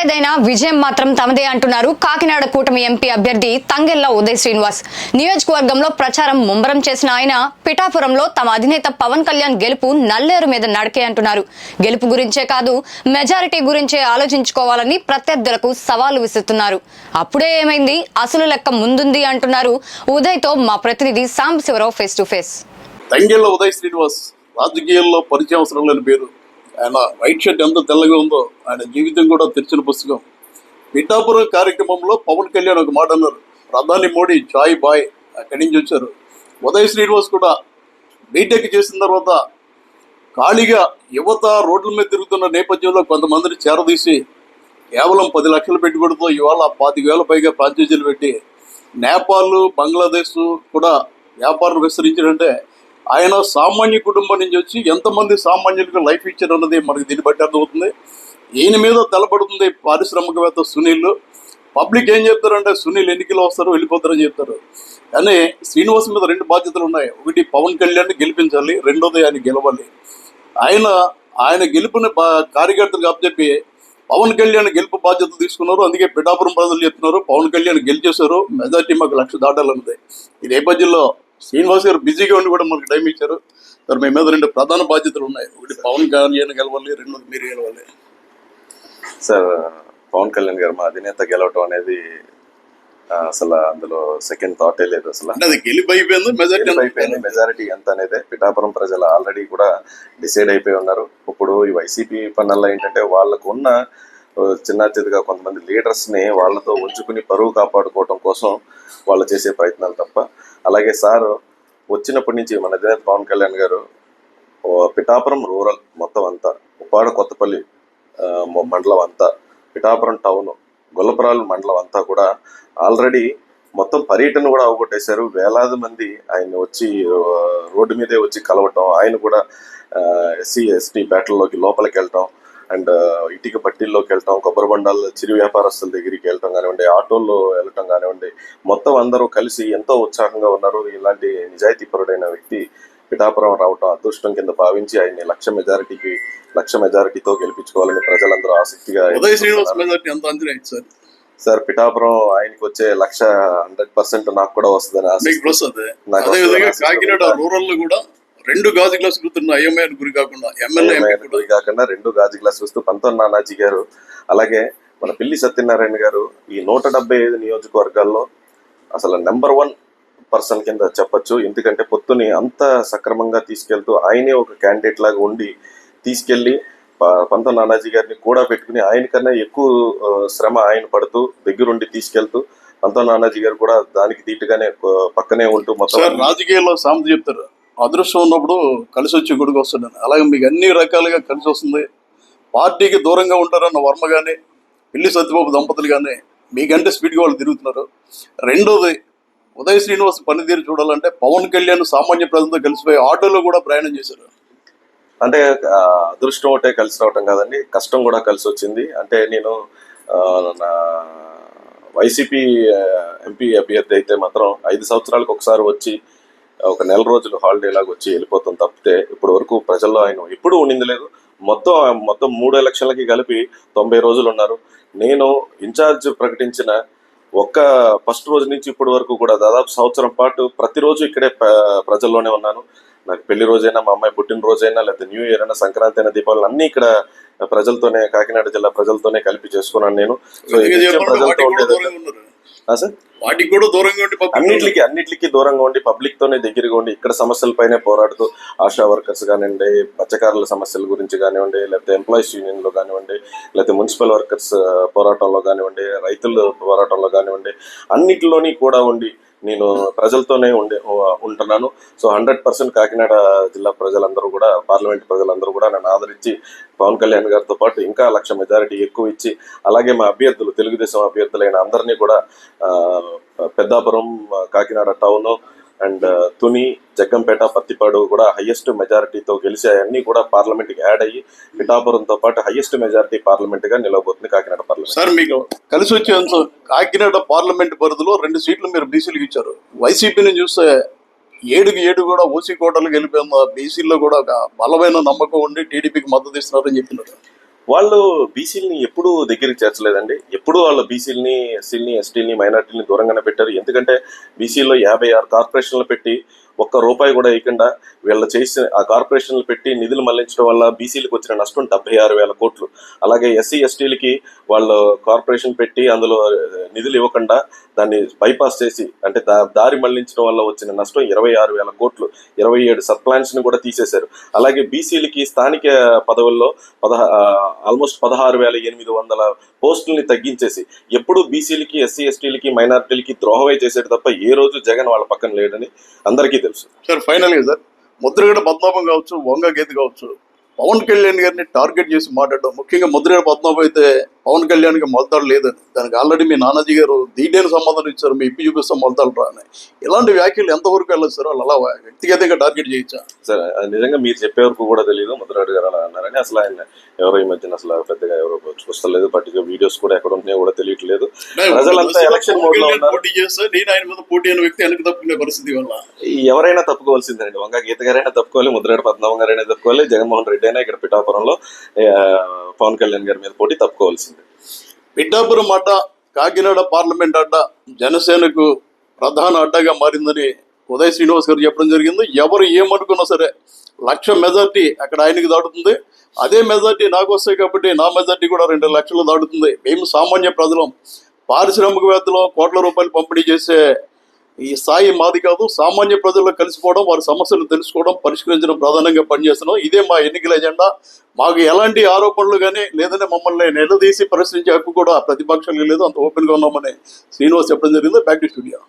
ఏదైనా విజయం మాత్రం తమదే అంటున్నారు కాకినాడ కూటమి ఎంపీ అభ్యర్థి తంగెళ్ల ఉదయ్ శ్రీనివాస్. నియోజకవర్గంలో ప్రచారం ముమ్మరం చేసిన ఆయన పిఠాపురంలో తమ అధినేత పవన్ కళ్యాణ్ గెలుపు నల్లేరు మీద నడకే అంటున్నారు. గెలుపు గురించే కాదు, మెజారిటీ గురించే ఆలోచించుకోవాలని ప్రత్యర్థులకు సవాలు విసురుతున్నారు. అప్పుడే ఏమైంది, అసలు లెక్క ముందుంది అంటున్నారు ఉదయ్తో మా ప్రతినిధి Sambasivarao face to face. Tangella Uday Srinivas రాజకీయాల్లో పరిచయం అవసరం లేని పేరు. ఆయన వైట్ షర్ట్ ఎంత తెల్లగా ఉందో ఆయన జీవితం కూడా తెరిచిన పుస్తకం. పిఠాపురం కార్యక్రమంలో పవన్ కళ్యాణ్ ఒక మాట అన్నారు, ప్రధాని మోడీ చాయ్ బాయ్, అక్కడి నుంచి వచ్చారు. ఉదయ్ శ్రీనివాస్ కూడా బీటెక్ చేసిన తర్వాత ఖాళీగా యువత రోడ్ల మీద తిరుగుతున్న నేపథ్యంలో కొంతమందిని చేరదీసి కేవలం 10 లక్షల పెట్టుబడితో ఇవాళ 25,000 పైగా ఫ్రాంచైజీలు పెట్టి నేపాల్, బంగ్లాదేశ్ కూడా వ్యాపారం విస్తరించారంటే ఆయన సామాన్య కుటుంబం నుంచి వచ్చి ఎంతమంది సామాన్యులకు లైఫ్ ఇచ్చారు అన్నది మనకి దీన్ని బట్టి అర్థమవుతుంది. ఈయన మీద తెలబడుతుంది పారిశ్రామికవేత్త సునీల్. పబ్లిక్ ఏం చెప్తారంటే సునీల్ ఎన్నికలు వస్తారు వెళ్ళిపోతారని చెప్తారు. కానీ శ్రీనివాస్ మీద 2 బాధ్యతలు ఉన్నాయి. ఒకటి పవన్ కళ్యాణ్ గెలిపించాలి, రెండోది ఆయన గెలవాలి. ఆయన గెలుపుని కార్యకర్తలకు అప్పచెప్పి పవన్ కళ్యాణ్ గెలుపు బాధ్యతలు తీసుకున్నారు. అందుకే పిఠాపురం ప్రజలు చెప్తున్నారు పవన్ కళ్యాణ్ గెలిచేశారు, మెజార్టీ మాకు 1,00,000 దాటాలన్నది. ఈ నేపథ్యంలో శ్రీనివాస్ గారు బిజీగా ఉండి కూడా మనకు టైం ఇచ్చారు. సార్, మీ మీద 2 ప్రధాన బాధ్యతలు ఉన్నాయి. ఒకటి పవన్ కళ్యాణ్ గెలవాలి, రెండోది మీరు గెలవాలి. సార్, పవన్ కళ్యాణ్ గారు మా అధినేత గెలవటం అనేది అసలు అందులో సెకండ్ థాటే లేదు. అసలు అది గెలిపోయిపోయింది, మెజారిటీ ఎంత అనేది పిఠాపురం ప్రజలు ఆల్రెడీ కూడా డిసైడ్ అయిపోయి ఉన్నారు. ఇప్పుడు ఈ వైసీపీ పనుల్లో ఏంటంటే వాళ్ళకు ఉన్న చిన్న చిన్నగా కొంతమంది లీడర్స్ ని వాళ్ళతో ఉంచుకుని పరువు కాపాడుకోవడం కోసం వాళ్ళు చేసే ప్రయత్నాలు తప్ప. అలాగే సార్ వచ్చినప్పటి నుంచి మన అధినేత పవన్ కళ్యాణ్ గారు పిఠాపురం రూరల్ మొత్తం అంతా, ఉప్పాడ కొత్తపల్లి మండలం అంతా, పిఠాపురం టౌన్, గొల్లపురాలు మండలం అంతా కూడా ఆల్రెడీ మొత్తం పర్యటన కూడా అవగొట్టేశారు. వేలాది మంది ఆయన వచ్చి రోడ్డు మీదే వచ్చి కలవటం, ఆయన కూడా ఎస్సీ ఎస్టీ బ్యాటల్లోకి లోపలికి వెళ్ళటం, అండ్ ఇటుక పట్టీల్లోకి వెళ్ళటం, కొబ్బరి బండాలు చిరు వ్యాపారస్తుల దగ్గరికి వెళ్ళటం కానివ్వండి, ఆటోల్లో వెళ్ళటం కానివ్వండి, మొత్తం అందరూ కలిసి ఎంతో ఉత్సాహంగా ఉన్నారు. ఇలాంటి నిజాయితీపరుడైన వ్యక్తి పిఠాపురం రావటం అదృష్టం కింద భావించి ఆయన్ని 1,00,000 మెజారిటీతో గెలిపించుకోవాలని ప్రజలందరూ ఆసక్తిగా. సార్, పిఠాపురం ఆయనకి వచ్చే 100% నాకు కూడా వస్తుందని ఆశ. కాకినాడ రూరల్ లో కూడా 2 గాజు గ్లాసులు గురి కాకుండా 2 గాజు గ్లాసులు వస్తూ పంతొమ్మిది నానాజీ గారు, అలాగే మన పిల్లి సత్యనారాయణ గారు ఈ 175 నియోజకవర్గాల్లో అసలు నెంబర్ 1 పర్సన్ కింద చెప్పొచ్చు. ఎందుకంటే పొత్తుని అంత సక్రమంగా తీసుకెళ్తూ ఆయనే ఒక క్యాండిడేట్ లాగా ఉండి తీసుకెళ్లి పంతొమ్మిది నానాజీ గారిని కూడా పెట్టుకుని ఆయన కన్నా ఎక్కువ శ్రమ ఆయన పడుతూ దగ్గరుండి తీసుకెళ్తూ పంతొమ్మిది నానాజీ గారు కూడా దానికి దీటుగానే పక్కనే ఉంటూ మొత్తం. రాజకీయాల్లో సామెత చెప్తారు, అదృష్టం ఉన్నప్పుడు కలిసి వచ్చి గుడికి వస్తుందని. అలాగే మీకు అన్ని రకాలుగా కలిసి వస్తుంది. పార్టీకి దూరంగా ఉంటారన్న వర్మ కానీ పిల్లి సత్యబాబు దంపతులు కానీ మీకంటే స్పీడ్గా వాళ్ళు తిరుగుతున్నారు. రెండోది, ఉదయ్ శ్రీనివాస్ పనితీరు చూడాలంటే పవన్ కళ్యాణ్ సామాన్య ప్రజలతో కలిసిపోయి ఆటోలో కూడా ప్రయాణం చేశారు. అంటే అదృష్టం ఒకటే కలిసి రావటం కాదండి, కష్టం కూడా కలిసి వచ్చింది. అంటే నేను నా వైసీపీ ఎంపీ అభ్యర్థి అయితే మాత్రం 5 సంవత్సరాలకు ఒకసారి వచ్చి ఒక 4 రోజులు హాలిడే లాగా వచ్చి వెళ్ళిపోతాం తప్పితే ఇప్పటి వరకు ప్రజల్లో ఆయన ఎప్పుడూ ఉండింది లేదు. మొత్తం 3 ఎలక్షన్లకి కలిపి 90 రోజులు ఉన్నారు. నేను ఇన్ఛార్జ్ ప్రకటించిన ఫస్ట్ రోజు నుంచి ఇప్పటి వరకు కూడా దాదాపు సంవత్సరం పాటు ప్రతిరోజు ఇక్కడే ప్రజల్లోనే ఉన్నాను. నాకు పెళ్లి రోజైనా, మా అమ్మాయి పుట్టినరోజైనా, లేకపోతే న్యూ ఇయర్ అయినా, సంక్రాంతి అయినా, దీపావళి అన్ని ఇక్కడ ప్రజలతోనే, కాకినాడ జిల్లా ప్రజలతోనే కలిపి చేసుకున్నాను నేను. సో ప్రజలతో ఉండేది సార్, వాటికి కూడా దూరంగా ఉండి అన్నిటికీ దూరంగా ఉండి పబ్లిక్ తోనే దగ్గరగా ఉండి ఇక్కడ సమస్యలపైనే పోరాడుతూ ఆశా వర్కర్స్ కానివ్వండి, మత్స్యకారుల సమస్యల గురించి కానివ్వండి, లేకపోతే ఎంప్లాయీస్ యూనియన్ లో కానివ్వండి, లేకపోతే మున్సిపల్ వర్కర్స్ పోరాటంలో కానివ్వండి, రైతుల పోరాటంలో కానివ్వండి, అన్నిటిలోని కూడా ఉండి నేను ప్రజలతోనే ఉంటున్నాను. సో 100% కాకినాడ జిల్లా ప్రజలందరూ కూడా, పార్లమెంట్ ప్రజలందరూ కూడా నన్ను ఆదరించి పవన్ కళ్యాణ్ గారితో పాటు ఇంకా 1,00,000 మెజారిటీ ఎక్కువ ఇచ్చి, అలాగే మా అభ్యర్థులు తెలుగుదేశం అభ్యర్థులైన అందరినీ కూడా పెద్దాపురం, కాకినాడ టౌన్ అండ్ తుని, జగ్గంపేట, పత్తిపాడు కూడా హైయెస్ట్ మెజారిటీతో గెలిచాయన్నీ కూడా పార్లమెంట్ కి యాడ్ అయ్యి పిఠాపురంతో పాటు హైయెస్ట్ మెజారిటీ పార్లమెంట్ గా నిలవబోతుంది కాకినాడ పార్లమెంట్. సార్, మీకు కలిసి వచ్చే కాకినాడ పార్లమెంట్ పరిధిలో 2 సీట్లు మీరు బీసీలకు ఇచ్చారు. వైసీపీని చూస్తే 7 కూడా ఓసీ కోటలు గెలిపోయింది. బీసీల్లో కూడా ఒక బలమైన నమ్మకం ఉండి టీడీపీకి మద్దతు ఇస్తున్నారని చెప్పినారు. వాళ్ళు బీసీలని ఎప్పుడూ దగ్గరికి చేర్చలేదండి. ఎప్పుడూ వాళ్ళు బీసీలని, ఎస్సీలని, ఎస్టీలని, మైనార్టీలని దూరంగానే పెట్టారు. ఎందుకంటే బీసీలో 56 కార్పొరేషన్లు పెట్టి ఒక్క రూపాయి కూడా వేయకుండా వీళ్ళు చేసిన ఆ కార్పొరేషన్లు పెట్టి నిధులు మళ్లించడం వల్ల బీసీలకు వచ్చిన నష్టం 76,000 కోట్లు. అలాగే ఎస్సీ ఎస్టీలకి వాళ్ళు కార్పొరేషన్ పెట్టి అందులో నిధులు ఇవ్వకుండా దాన్ని బైపాస్ చేసి అంటే దారి మళ్లించడం వల్ల వచ్చిన నష్టం 26,000 కోట్లు. 27 సబ్ ప్లాన్స్ ని కూడా తీసేశారు. అలాగే బీసీలకి స్థానిక పదవుల్లో ఆల్మోస్ట్ 16,800 పోస్టుల్ని తగ్గించేసి ఎప్పుడు బీసీలకి, ఎస్సీ ఎస్టీలకి, మైనారిటీలకి ద్రోహమే చేసేది తప్ప ఏ రోజు జగన్ వాళ్ళ పక్కన లేడని అందరికీ తెలుసు. సార్ ఫైనల్గా సార్, ముద్రగడ పద్మనాభం కావచ్చు, వంగ గీత కావచ్చు, పవన్ కళ్యాణ్ గారిని టార్గెట్ చేసి మాట్లాడడం, ముఖ్యంగా ముద్రగడ పద్మనాభం అయితే పవన్ కళ్యాణ్కి మొలతాడు లేదని, దానికి ఆల్రెడీ మీ నానాజీ గారు దీటైన సమాధానం ఇచ్చారు, మీ ఇప్పి చూపిస్తాం మొలతాడు రా అని. ఇలాంటి వ్యాఖ్యలు ఎంతవరకు వెళ్ళదు సార్? వాళ్ళు అలా వ్యక్తిగతంగా టార్గెట్ చేయొచ్చా? సార్ అది నిజంగా మీరు చెప్పే వరకు కూడా తెలియదు ముద్రగడ గారు అలా అన్నారని. అసలు ఆయన ఎవరో ఈ మధ్యన అసలు పెద్దగా ఎవరో చూస్తలేదు, పర్టికులర్ వీడియోస్ కూడా ఎక్కడ ఉంటున్నాయో కూడా తెలియట్లేదు. ప్రజలంతా ఎలక్షన్ మోడ్ లో ఉన్నారు. పోటీ చేస్తే నేను ఆయన మీద పోటీ అయిన వ్యక్తి వెనక్కి తప్పుకునే పరిస్థితి వల్ల ఎవరైనా తప్పుకోవాల్సిందండి. వంగ గీత గారైనా తప్పుకోవాలి, ముద్రగడ పద్మనాభం గారైనా తప్పుకోవాలి, జగన్మోహన్ రెడ్డి అయినా ఇక్కడ పిఠాపురంలో పవన్ కళ్యాణ్ గారి మీద పోటీ తప్పుకోవాల్సింది. పిఠాపురం అడ్డ, కాకినాడ పార్లమెంట్ అడ్డ జనసేనకు ప్రధాన అడ్డగా మారిందని ఉదయ్ శ్రీనివాస్ గారు చెప్పడం జరిగింది. ఎవరు ఏమనుకున్నా సరే 1,00,000 మెజార్టీ అక్కడ ఆయనకి దాటుతుంది. అదే మెజార్టీ నాకు వస్తాయి కాబట్టి నా మెజార్టీ కూడా 2 లక్షలు దాటుతుంది. మేము సామాన్య ప్రజలం, పారిశ్రామికవేత్తలు కోట్ల రూపాయలు పంపిణీ చేసే ఈ స్థాయి మాది కాదు. సామాన్య ప్రజల్లో కలిసిపోవడం, వారి సమస్యలు తెలుసుకోవడం, పరిష్కరించడం ప్రధానంగా పనిచేస్తున్నాం. ఇదే మా ఎన్నికల ఎజెండా. మాకు ఎలాంటి ఆరోపణలు కానీ లేదంటే మమ్మల్ని నిలదీసి ప్రశ్నించే హక్కు కూడా ప్రతిపక్షాలకు లేదు. అంత ఓపెన్గా ఉన్నామని శ్రీనివాస్ చెప్పడం జరిగింది. Back to studio.